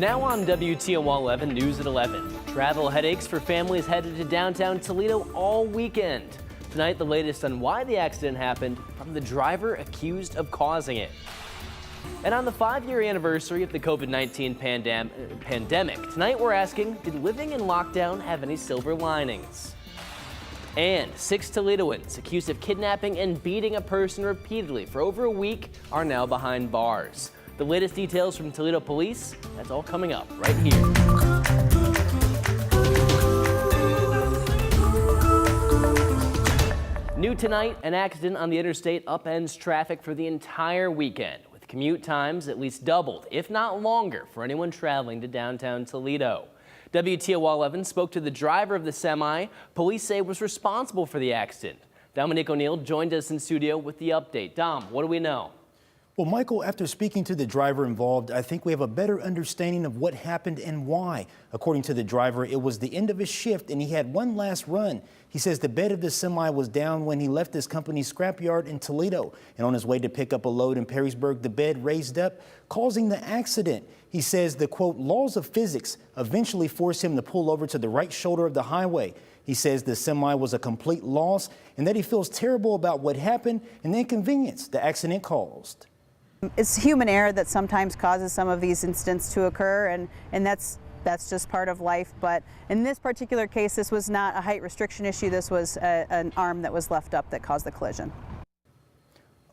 Now on WTOL 11 News at 11. Travel headaches for families headed to downtown Toledo all weekend. Tonight, the latest on why the accident happened from the driver accused of causing it. And on the 5-year anniversary of the COVID-19 pandemic, tonight we're asking, did living in lockdown have any silver linings? And 6 Toledoans accused of kidnapping and beating a person repeatedly for over a week are now behind bars. The latest details from Toledo Police, that's all coming up right here. New tonight, an accident on the interstate upends traffic for the entire weekend, with commute times at least doubled, if not longer, for anyone traveling to downtown Toledo. WTOL 11 spoke to the driver of the semi police say was responsible for the accident. Dominique O'Neill joined us in studio with the update. Dom, what do we know? Well, Michael, after speaking to the driver involved, I think we have a better understanding of what happened and why. According to the driver, it was the end of his shift and he had one last run. He says the bed of the semi was down when he left his company's scrapyard in Toledo. And on his way to pick up a load in Perrysburg, the bed raised up, causing the accident. He says the, quote, laws of physics eventually forced him to pull over to the right shoulder of the highway. He says the semi was a complete loss and that he feels terrible about what happened and the inconvenience the accident caused. It's human error that sometimes causes some of these incidents to occur, and that's just part of life. But in this particular case, this was not a height restriction issue. This was an arm that was left up that caused the collision.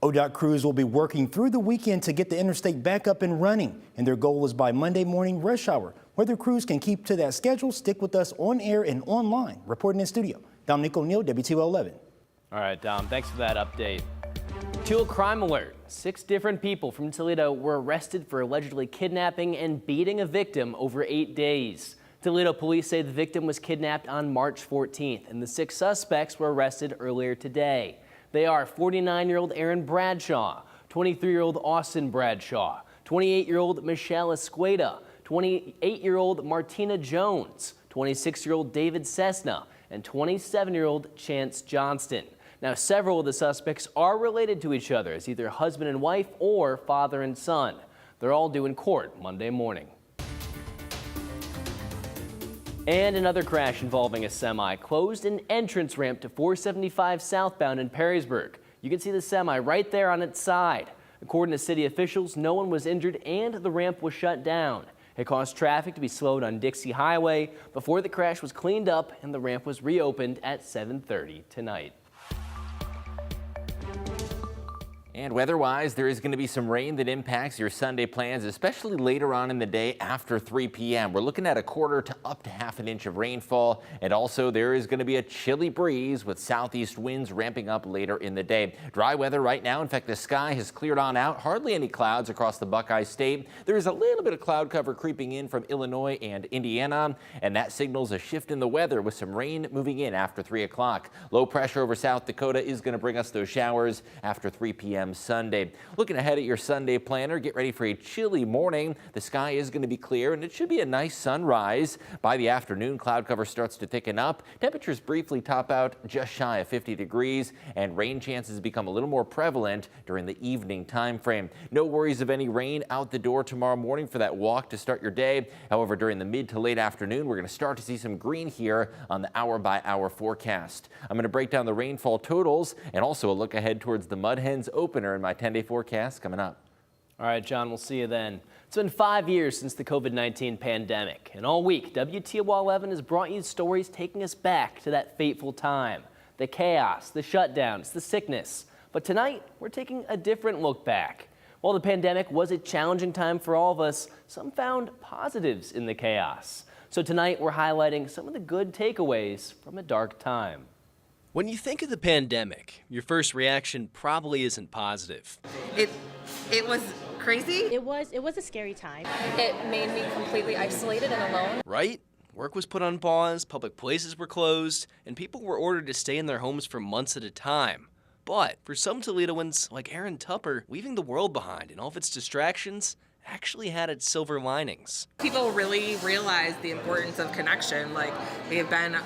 ODOT crews will be working through the weekend to get the interstate back up and running, and their goal is by Monday morning rush hour. Whether crews can keep to that schedule, stick with us on air and online. Reporting in studio, Dominique O'Neill, WTOL 11. All right, Dom, thanks for that update. To a crime alert. 6 different people from Toledo were arrested for allegedly kidnapping and beating a victim over 8 days. Toledo police say the victim was kidnapped on March 14th, and the 6 suspects were arrested earlier today. They are 49-year-old Aaron Bradshaw, 23-year-old Austin Bradshaw, 28-year-old Michelle Escueda, 28-year-old Martina Jones, 26-year-old David Cessna, and 27-year-old Chance Johnston. Now, several of the suspects are related to each other as either husband and wife or father and son. They're all due in court Monday morning. And another crash involving a semi closed an entrance ramp to 475 southbound in Perrysburg. You can see the semi right there on its side. According to city officials, no one was injured and the ramp was shut down. It caused traffic to be slowed on Dixie Highway before the crash was cleaned up and the ramp was reopened at 7:30 tonight. And weather-wise, there is going to be some rain that impacts your Sunday plans, especially later on in the day after 3 p.m. We're looking at a quarter to up to half an inch of rainfall. And also there is going to be a chilly breeze with southeast winds ramping up later in the day. Dry weather right now. In fact, the sky has cleared on out. Hardly any clouds across the Buckeye State. There is a little bit of cloud cover creeping in from Illinois and Indiana, and that signals a shift in the weather with some rain moving in after 3 o'clock. Low pressure over South Dakota is going to bring us those showers after 3 p.m. Sunday. Looking ahead at your Sunday planner, get ready for a chilly morning. The sky is going to be clear and it should be a nice sunrise. By the afternoon, cloud cover starts to thicken up. Temperatures briefly top out just shy of 50 degrees and rain chances become a little more prevalent during the evening time frame. No worries of any rain out the door tomorrow morning for that walk to start your day. However, during the mid to late afternoon, we're going to start to see some green here on the hour-by-hour forecast. I'm going to break down the rainfall totals and also a look ahead towards the Mud Hens opener in my 10-day forecast coming up. All right, John, we'll see you then. It's been 5 years since the COVID-19 pandemic, and all week, WTOL 11 has brought you stories taking us back to that fateful time. The chaos, the shutdowns, the sickness. But tonight, we're taking a different look back. While the pandemic was a challenging time for all of us, some found positives in the chaos. So tonight, we're highlighting some of the good takeaways from a dark time. When you think of the pandemic, your first reaction probably isn't positive. It was crazy. It was a scary time. It made me completely isolated and alone. Right? Work was put on pause, public places were closed, and people were ordered to stay in their homes for months at a time. But for some Toledoans, like Aaron Tupper, leaving the world behind and all of its distractions actually had its silver linings. People really realized the importance of connection. Like, we have been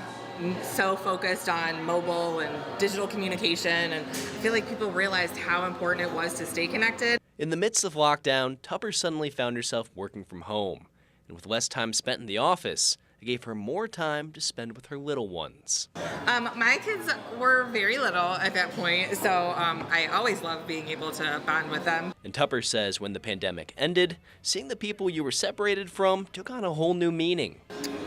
so focused on mobile and digital communication, and I feel like people realized how important it was to stay connected. In the midst of lockdown, Tupper suddenly found herself working from home. And with less time spent in the office, it gave her more time to spend with her little ones. My kids were very little at that point, so I always loved being able to bond with them. And Tupper says when the pandemic ended, seeing the people you were separated from took on a whole new meaning.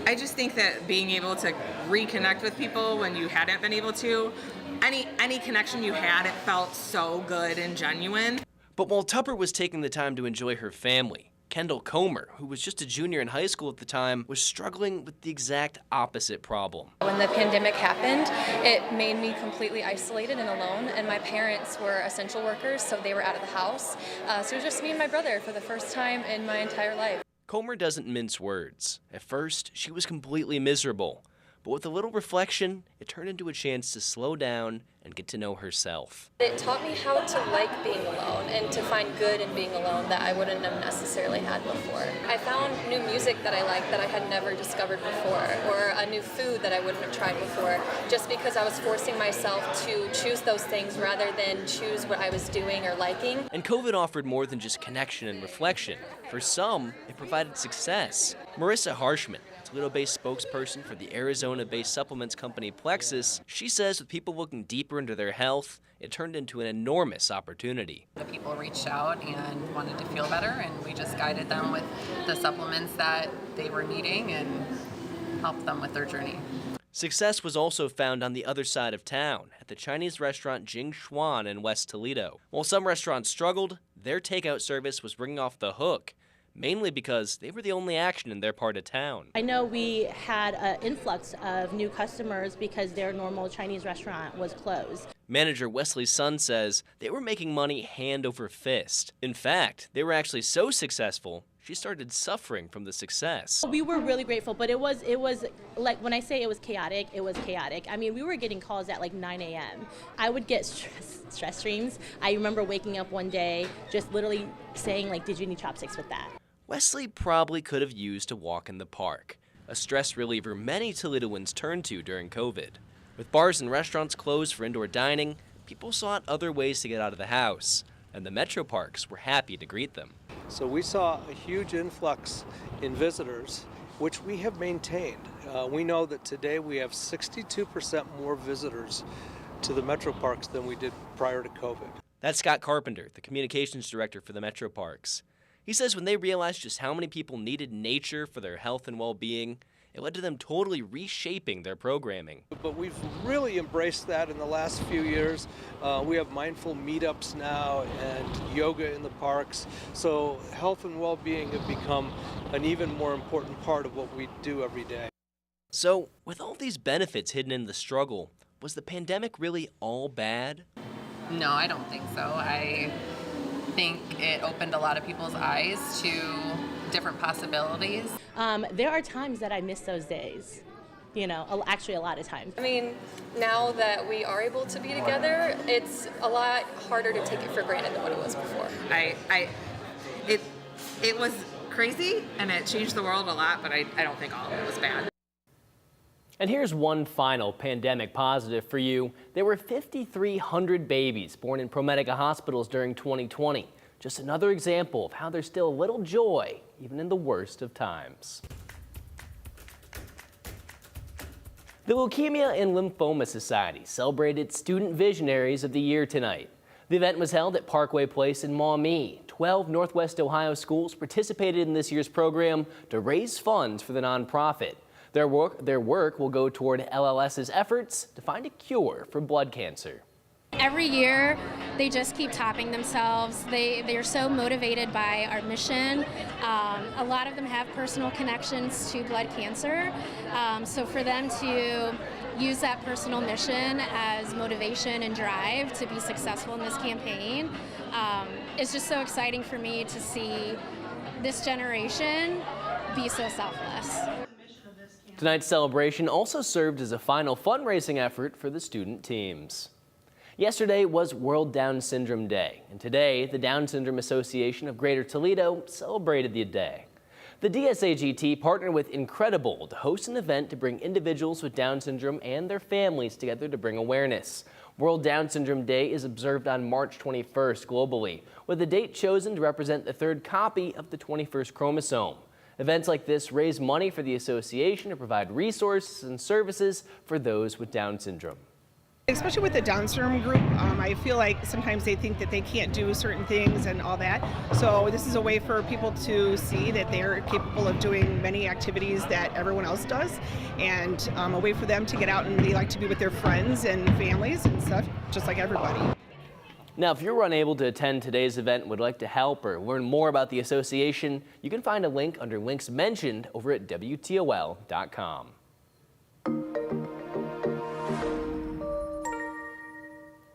I just think that being able to reconnect with people when you hadn't been able to, any connection you had, it felt so good and genuine. But while Tupper was taking the time to enjoy her family, Kendall Comer, who was just a junior in high school at the time, was struggling with the exact opposite problem. When the pandemic happened, it made me completely isolated and alone, and my parents were essential workers, so they were out of the house. So it was just me and my brother for the first time in my entire life. Comer doesn't mince words. At first, she was completely miserable. But with a little reflection, it turned into a chance to slow down and get to know herself. It taught me how to like being alone and to find good in being alone that I wouldn't have necessarily had before. I found new music that I liked that I had never discovered before, or a new food that I wouldn't have tried before, just because I was forcing myself to choose those things rather than choose what I was doing or liking. And COVID offered more than just connection and reflection. For some, it provided success. Marissa Harshman, Toledo-based spokesperson for the Arizona-based supplements company Plexus, she says with people looking deeper into their health, it turned into an enormous opportunity. The people reached out and wanted to feel better, and we just guided them with the supplements that they were needing and helped them with their journey. Success was also found on the other side of town, at the Chinese restaurant Jing Xuan in West Toledo. While some restaurants struggled, their takeout service was ringing off the hook, mainly because they were the only action in their part of town. I know we had an influx of new customers because their normal Chinese restaurant was closed. Manager Wesley Sun says they were making money hand over fist. In fact, they were actually so successful, she started suffering from the success. We were really grateful, but it was like, when I say it was chaotic, it was chaotic. I mean, we were getting calls at like 9 a.m. I would get stress streams. I remember waking up one day just literally saying, like, did you need chopsticks with that? Wesley probably could have used a walk in the park, a stress reliever many Toledoans turned to during COVID. With bars and restaurants closed for indoor dining, people sought other ways to get out of the house, and the metro parks were happy to greet them. So we saw a huge influx in visitors, which we have maintained. We know that today we have 62% more visitors to the metro parks than we did prior to COVID. That's Scott Carpenter, the communications director for the metro parks. He says when they realized just how many people needed nature for their health and well-being, it led to them totally reshaping their programming. But we've really embraced that in the last few years. We have mindful meetups now and yoga in the parks. So health and well-being have become an even more important part of what we do every day. So with all these benefits hidden in the struggle, was the pandemic really all bad? No, I don't think so. I think it opened a lot of people's eyes to different possibilities. There are times that I miss those days, you know, actually a lot of times. I mean, now that we are able to be together, it's a lot harder to take it for granted than what it was before. It was crazy and it changed the world a lot, but I don't think all of it was bad. And here's one final pandemic positive for you. There were 5,300 babies born in ProMedica hospitals during 2020. Just another example of how there's still a little joy, even in the worst of times. The Leukemia and Lymphoma Society celebrated Student Visionaries of the Year tonight. The event was held at Parkway Place in Maumee. 12 Northwest Ohio schools participated in this year's program to raise funds for the nonprofit. Their work will go toward LLS's efforts to find a cure for blood cancer. Every year, they just keep topping themselves. They're so motivated by our mission. A lot of them have personal connections to blood cancer. So for them to use that personal mission as motivation and drive to be successful in this campaign, it's just so exciting for me to see this generation be so selfless. Tonight's celebration also served as a final fundraising effort for the student teams. Yesterday was World Down Syndrome Day, and today the Down Syndrome Association of Greater Toledo celebrated the day. The DSAGT partnered with Incredible to host an event to bring individuals with Down syndrome and their families together to bring awareness. World Down Syndrome Day is observed on March 21st globally, with the date chosen to represent the third copy of the 21st chromosome. Events like this raise money for the association to provide resources and services for those with Down syndrome. Especially with the Down syndrome group, I feel like sometimes they think that they can't do certain things and all that. So this is a way for people to see that they're capable of doing many activities that everyone else does, and a way for them to get out and they like to be with their friends and families and stuff, just like everybody. Now, if you're unable to attend today's event and would like to help or learn more about the association, you can find a link under links mentioned over at WTOL.com.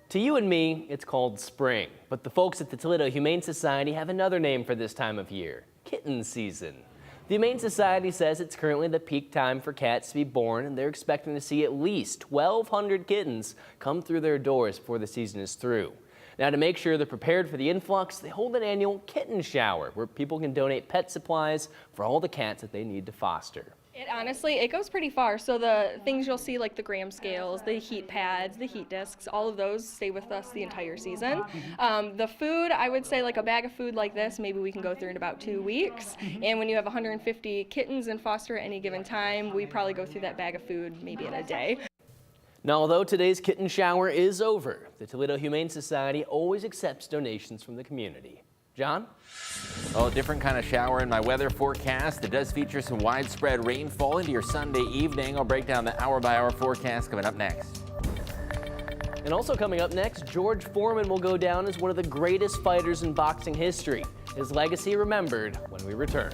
To you and me, it's called spring, but the folks at the Toledo Humane Society have another name for this time of year: kitten season. The Humane Society says it's currently the peak time for cats to be born, and they're expecting to see at least 1,200 kittens come through their doors before the season is through. Now, to make sure they're prepared for the influx, they hold an annual kitten shower where people can donate pet supplies for all the cats that they need to foster. It goes pretty far. So the things you'll see, like the gram scales, the heat pads, the heat discs, all of those stay with us the entire season. The food, I would say like a bag of food like this, maybe we can go through in about 2 weeks. And when you have 150 kittens in foster at any given time, we probably go through that bag of food maybe in a day. Now, although today's kitten shower is over, the Toledo Humane Society always accepts donations from the community. John? Well, a different kind of shower in my weather forecast. It does feature some widespread rainfall into your Sunday evening. I'll break down the hour-by-hour forecast coming up next. And also coming up next, George Foreman will go down as one of the greatest fighters in boxing history. His legacy remembered when we return.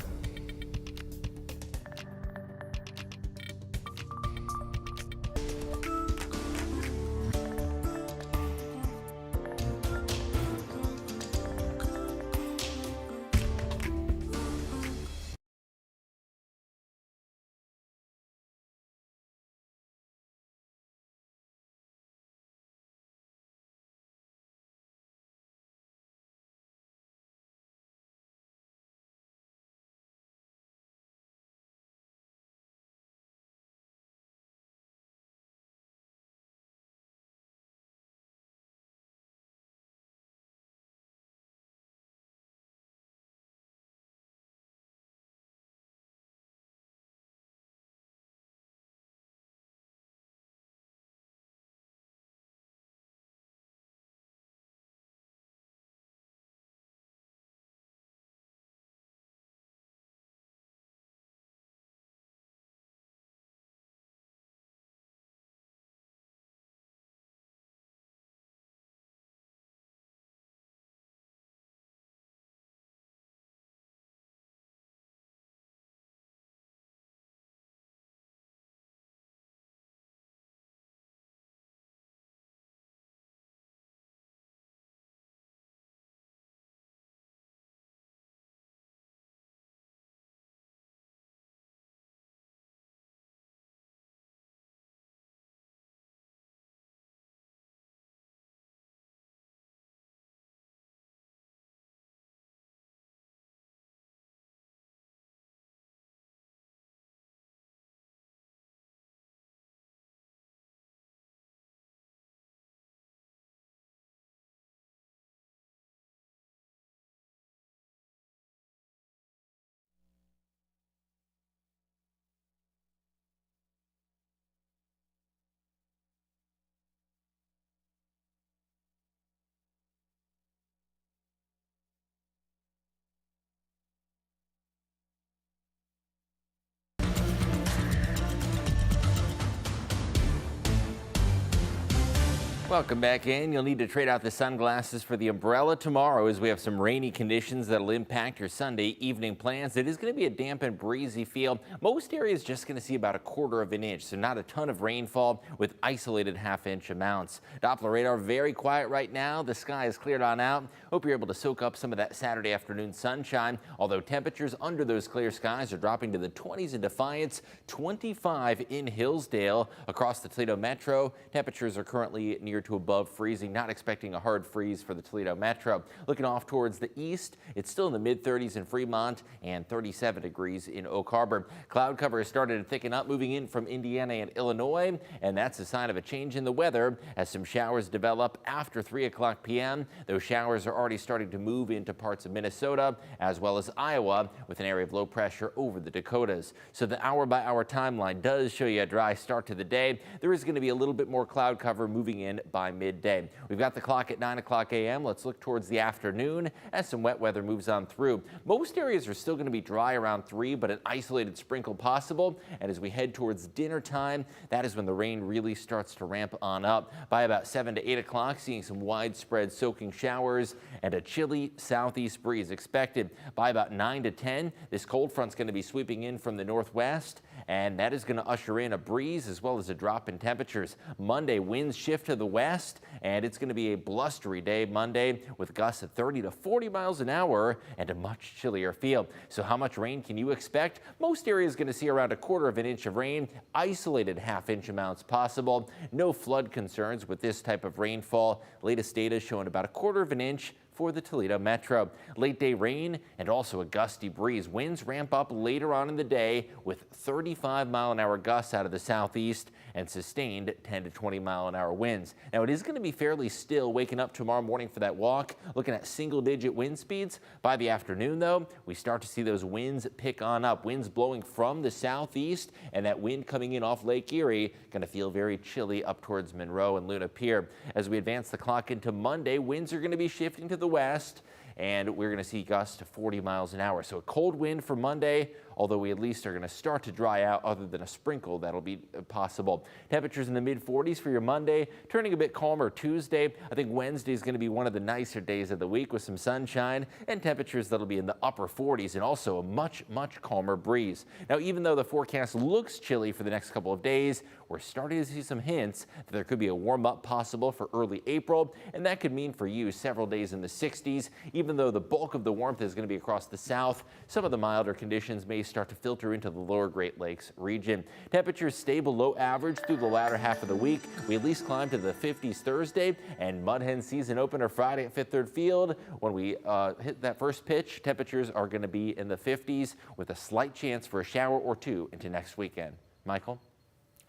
Welcome back in. You'll need to trade out the sunglasses for the umbrella tomorrow as we have some rainy conditions that'll impact your Sunday evening plans. It is going to be a damp and breezy feel. Most areas just going to see about 1/4 of an inch, so not a ton of rainfall with isolated half-inch amounts. Doppler radar very quiet right now. The sky is cleared on out. Hope you're able to soak up some of that Saturday afternoon sunshine, although temperatures under those clear skies are dropping to the 20s in Defiance, 25 in Hillsdale. Across the Toledo Metro, temperatures are currently near to above freezing. Not expecting a hard freeze for the Toledo Metro. Looking off towards the east, it's still in the mid-30s in Fremont and 37 degrees in Oak Harbor. Cloud cover has started to thicken up, moving in from Indiana and Illinois, and that's a sign of a change in the weather as some showers develop after 3 o'clock p.m. Those showers are already starting to move into parts of Minnesota as well as Iowa, with an area of low pressure over the Dakotas. So the hour-by-hour timeline does show you a dry start to the day. There is going to be a little bit more cloud cover moving in by midday. We've got the clock at 9 o'clock a.m. Let's look towards the afternoon as some wet weather moves on through. Most areas are still going to be dry around 3, but an isolated sprinkle possible. And as we head towards dinner time, that is when the rain really starts to ramp on up. By about 7 to 8 o'clock, seeing some widespread soaking showers and a chilly southeast breeze expected. By about 9 to 10, this cold front's going to be sweeping in from the northwest, and that is going to usher in a breeze as well as a drop in temperatures. Monday, winds shift to the west, and it's going to be a blustery day Monday with gusts of 30 to 40 miles an hour and a much chillier feel. So how much rain can you expect? Most areas going to see around 1/4 inch of rain, isolated half-inch amounts possible. No flood concerns with this type of rainfall. Latest data showing about 1/4 inch for the Toledo Metro. Late day rain and also a gusty breeze. Winds ramp up later on in the day with 35-mile-an-hour gusts out of the southeast and sustained 10 to 20-mile-an-hour winds. Now it is going to be fairly still waking up tomorrow morning for that walk, looking at single-digit wind speeds. By the afternoon, though, we start to see those winds pick on up. Winds blowing from the southeast, and that wind coming in off Lake Erie going to feel very chilly up towards Monroe and Luna Pier. As we advance the clock into Monday, winds are going to be shifting to the west, and we're going to see gusts to 40 miles an hour. So a cold wind for Monday, although we at least are going to start to dry out other than a sprinkle that'll be possible. Temperatures in the mid-40s for your Monday, turning a bit calmer Tuesday. I think Wednesday is going to be one of the nicer days of the week with some sunshine and temperatures that'll be in the upper 40s and also a much calmer breeze. Now, even though the forecast looks chilly for the next couple of days, we're starting to see some hints that there could be a warm up possible for early April, and that could mean for you several days in the 60s. Even though the bulk of the warmth is going to be across the south, some of the milder conditions may start to filter into the lower Great Lakes region. Temperatures stay below average through the latter half of the week. We at least climb to the 50s Thursday, and Mud Hen season opener Friday at Fifth Third Field. When we hit that first pitch, temperatures are going to be in the 50s with a slight chance for a shower or two into next weekend. Michael?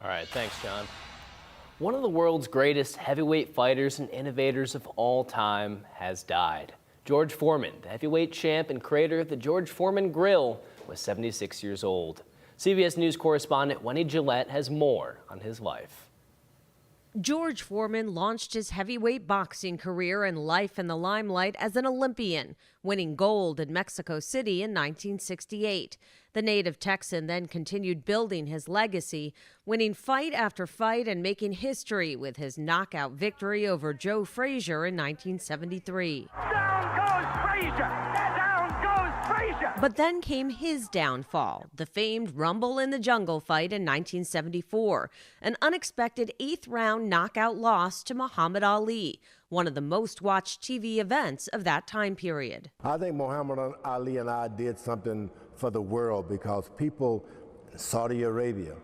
All right, thanks, John. One of the world's greatest heavyweight fighters and innovators of all time has died. George Foreman, the heavyweight champ and creator of the George Foreman Grill, was 76 years old. CBS News correspondent Wendy Gillette has more on his life. George Foreman launched his heavyweight boxing career and life in the limelight as an Olympian, winning gold in Mexico City in 1968. The native Texan then continued building his legacy, winning fight after fight and making history with his knockout victory over Joe Frazier in 1973. Down goes Frazier! Down goes Frazier! But then came his downfall, the famed Rumble in the Jungle fight in 1974, an unexpected 8th-round knockout loss to Muhammad Ali, one of the most watched TV events of that time period. I think Muhammad Ali and I did something for the world because people in Saudi Arabia,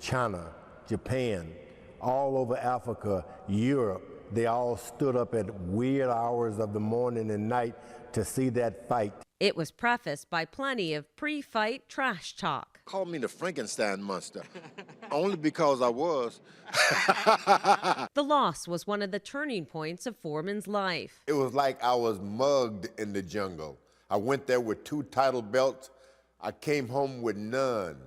China, Japan, all over Africa, Europe, they all stood up at weird hours of the morning and night to see that fight. It was prefaced by plenty of pre-fight trash talk. Called me the Frankenstein monster, only because I was. The loss was one of the turning points of Foreman's life. It was like I was mugged in the jungle. I went there with 2 title belts. I came home with none.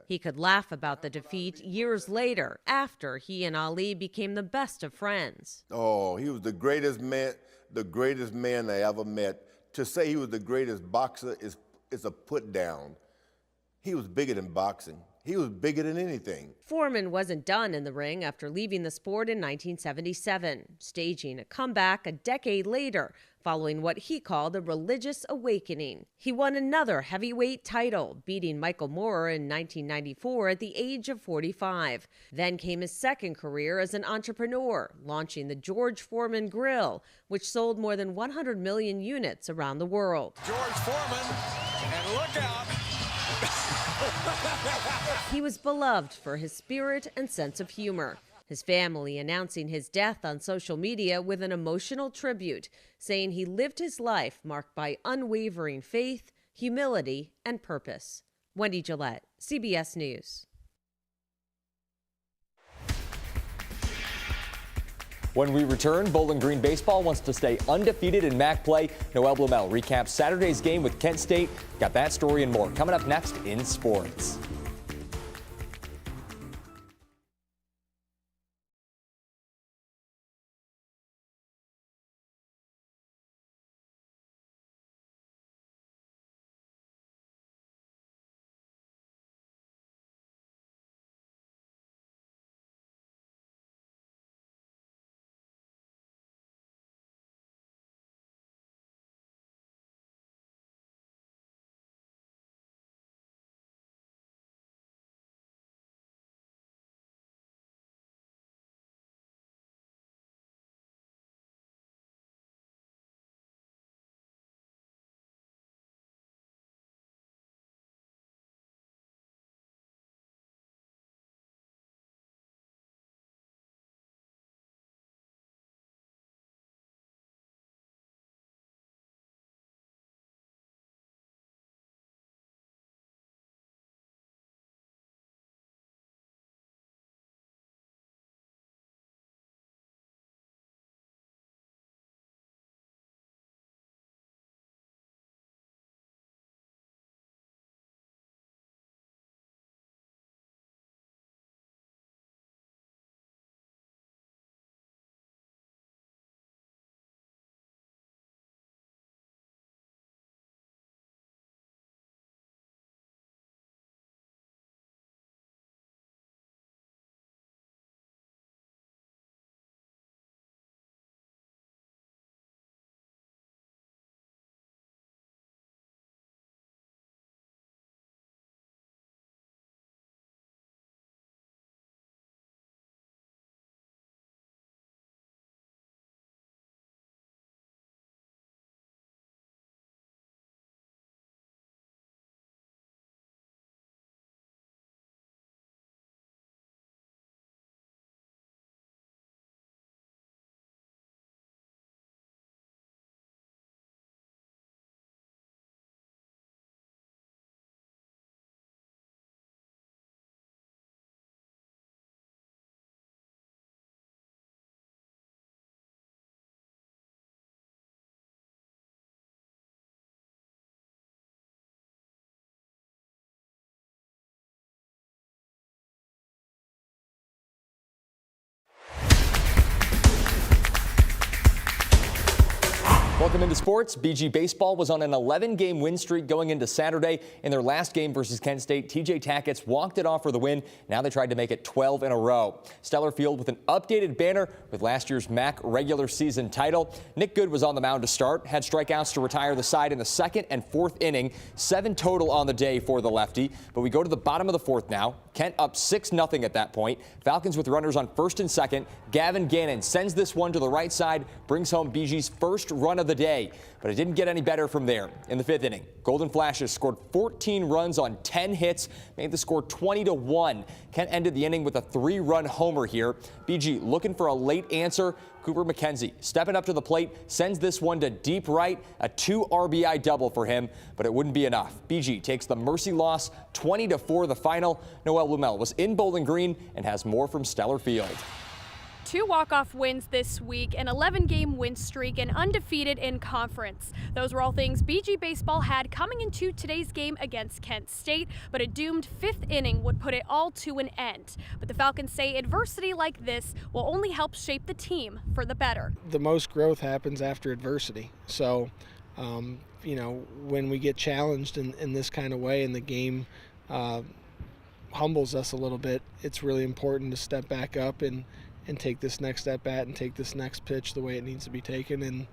He could laugh about the defeat years later, after he and Ali became the best of friends. Oh, he was the greatest man I ever met. To say he was the greatest boxer is a put down. He was bigger than boxing. He was bigger than anything. Foreman wasn't done in the ring after leaving the sport in 1977, staging a comeback a decade later, following what he called a religious awakening. He won another heavyweight title, beating Michael Moorer in 1994 at the age of 45. Then came his second career as an entrepreneur, launching the George Foreman Grill, which sold more than 100 million units around the world. George Foreman, and look out! He was beloved for his spirit and sense of humor. His family announcing his death on social media with an emotional tribute, saying he lived his life marked by unwavering faith, humility, and purpose. Wendy Gillette, CBS News. When we return, Bowling Green baseball wants to stay undefeated in MAC play. Noel Blumel recaps Saturday's game with Kent State. Got that story and more coming up next in sports. Welcome into sports. BG Baseball was on an 11-game win streak going into Saturday. In their last game versus Kent State, TJ Tackett's walked it off for the win. Now they tried to make it 12 in a row. Stellar Field with an updated banner with last year's MAC regular season title. Nick Good was on the mound to start, had strikeouts to retire the side in the second and fourth inning. 7 total on the day for the lefty. But we go to the bottom of the fourth now. Kent up 6-0 at that point. Falcons with runners on first and second. Gavin Gannon sends this one to the right side, brings home BG's first run of the day. But it didn't get any better from there. In the 5th inning, Golden Flashes scored 14 runs on 10 hits, made the score 20-1. Kent ended the inning with a 3-run homer here. BG looking for a late answer. Cooper McKenzie stepping up to the plate, sends this one to deep right, a 2 RBI double for him, but it wouldn't be enough. BG takes the mercy loss, 20-4 the final. Noel Blumel was in Bowling Green and has more from Stellar Field. 2 walk-off wins this week, an 11-game win streak, and undefeated in conference. Those were all things BG Baseball had coming into today's game against Kent State, but a doomed 5th inning would put it all to an end. But the Falcons say adversity like this will only help shape the team for the better. The most growth happens after adversity. So, when we get challenged in this kind of way and the game humbles us a little bit, it's really important to step back up and take this next at bat and take this next pitch the way it needs to be taken, and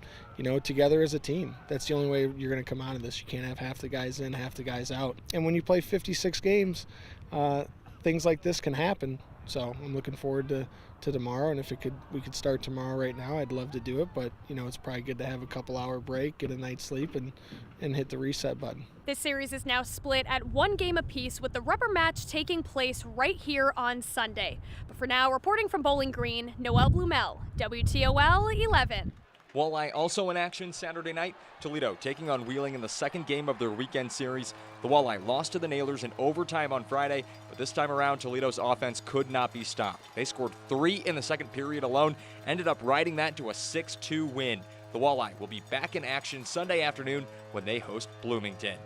together as a team. That's the only way you're going to come out of this. You can't have half the guys in, half the guys out. And when you play 56 games, things like this can happen. So I'm looking forward to tomorrow, and if we could start tomorrow right now, I'd love to do it, but it's probably good to have a couple-hour break, get a night's sleep, and hit the reset button. This series is now split at 1 game apiece, with the rubber match taking place right here on Sunday. But for now, reporting from Bowling Green, Noelle Blumel, WTOL 11. Walleye also in action Saturday night. Toledo taking on Wheeling in the second game of their weekend series. The Walleye lost to the Nailers in overtime on Friday, but this time around Toledo's offense could not be stopped. They scored 3 in the second period alone, ended up riding that to a 6-2 win. The Walleye will be back in action Sunday afternoon when they host Bloomington.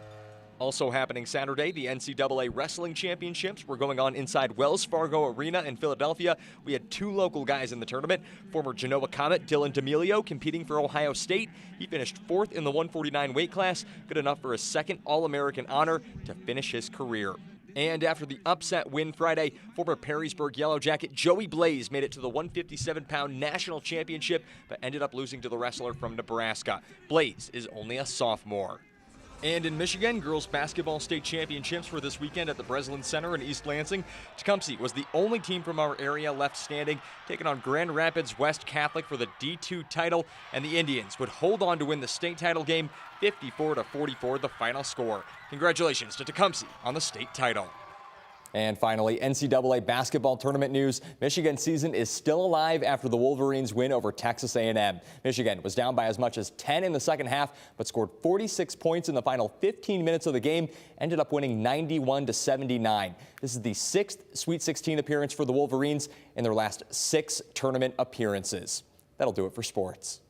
Also happening Saturday, the NCAA Wrestling Championships were going on inside Wells Fargo Arena in Philadelphia. We had 2 local guys in the tournament. Former Genoa Comet Dylan D'Amelio competing for Ohio State. He finished 4th in the 149 weight class, good enough for his second All-American honor to finish his career. And after the upset win Friday, former Perrysburg Yellow Jacket Joey Blaze made it to the 157-pound national championship, but ended up losing to the wrestler from Nebraska. Blaze is only a sophomore. And in Michigan, girls basketball state championships were this weekend at the Breslin Center in East Lansing. Tecumseh was the only team from our area left standing, taking on Grand Rapids West Catholic for the D2 title, and the Indians would hold on to win the state title game, 54-44 the final score. Congratulations to Tecumseh on the state title. And finally, NCAA basketball tournament news. Michigan's season is still alive after the Wolverines win over Texas A&M. Michigan was down by as much as 10 in the second half, but scored 46 points in the final 15 minutes of the game, ended up winning 91-79. This is the 6th Sweet 16 appearance for the Wolverines in their last 6 tournament appearances. That'll do it for sports.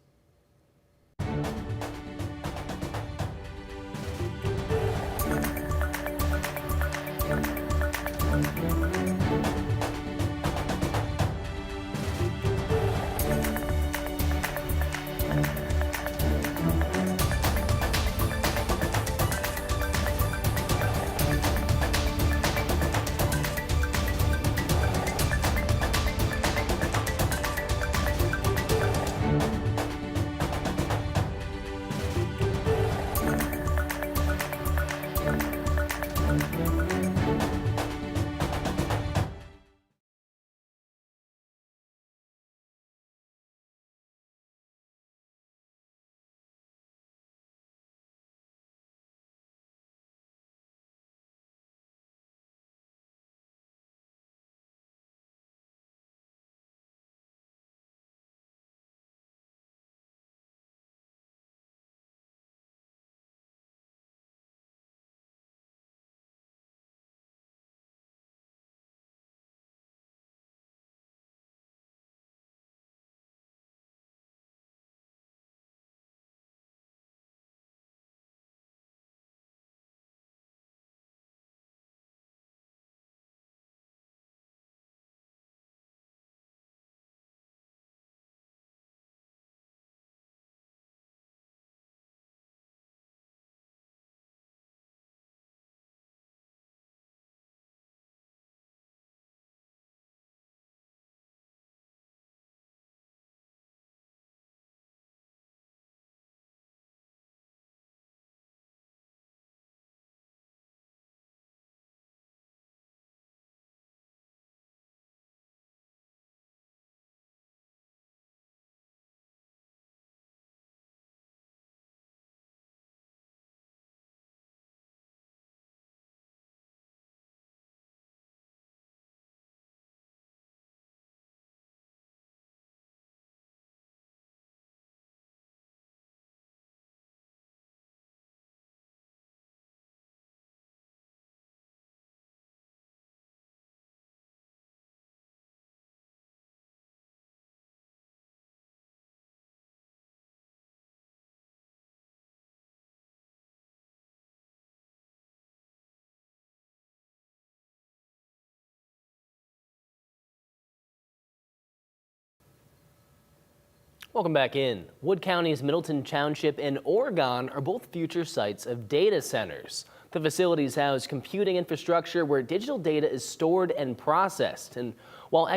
Welcome back in. Wood County's Middleton Township and Oregon are both future sites of data centers. The facilities house computing infrastructure where digital data is stored and processed. And while